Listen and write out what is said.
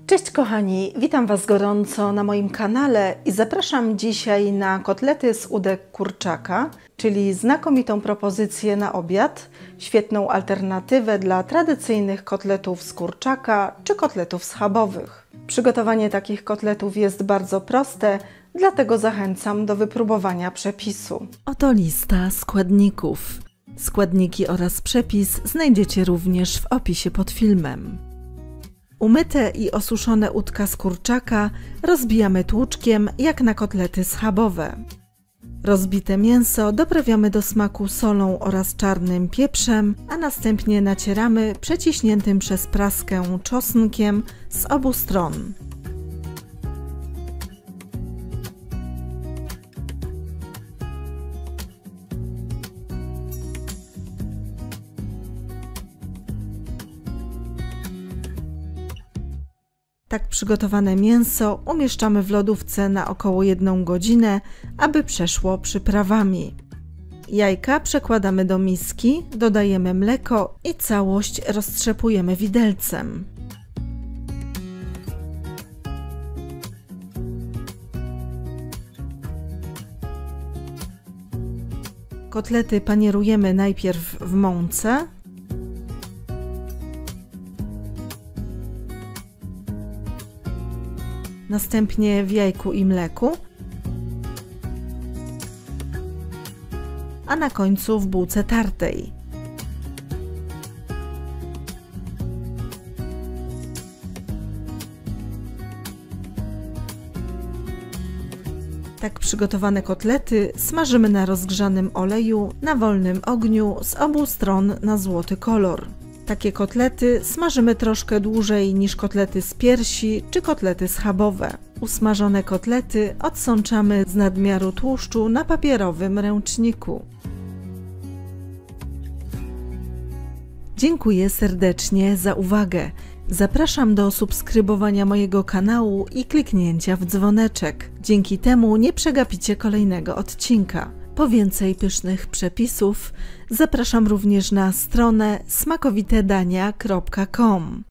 Cześć kochani, witam Was gorąco na moim kanale i zapraszam dzisiaj na kotlety z udek kurczaka, czyli znakomitą propozycję na obiad, świetną alternatywę dla tradycyjnych kotletów z kurczaka czy kotletów schabowych. Przygotowanie takich kotletów jest bardzo proste, dlatego zachęcam do wypróbowania przepisu. Oto lista składników. Składniki oraz przepis znajdziecie również w opisie pod filmem. Umyte i osuszone udka z kurczaka rozbijamy tłuczkiem jak na kotlety schabowe. Rozbite mięso doprawiamy do smaku solą oraz czarnym pieprzem, a następnie nacieramy przeciśniętym przez praskę czosnkiem z obu stron. Tak przygotowane mięso umieszczamy w lodówce na około 1 godzinę, aby przeszło przyprawami. Jajka przekładamy do miski, dodajemy mleko i całość roztrzepujemy widelcem. Kotlety panierujemy najpierw w mące. Następnie w jajku i mleku, a na końcu w bułce tartej. Tak przygotowane kotlety smażymy na rozgrzanym oleju na wolnym ogniu z obu stron na złoty kolor. Takie kotlety smażymy troszkę dłużej niż kotlety z piersi czy kotlety schabowe. Usmażone kotlety odsączamy z nadmiaru tłuszczu na papierowym ręczniku. Dziękuję serdecznie za uwagę. Zapraszam do subskrybowania mojego kanału i kliknięcia w dzwoneczek. Dzięki temu nie przegapicie kolejnego odcinka. Po więcej pysznych przepisów zapraszam również na stronę smakowitedania.com.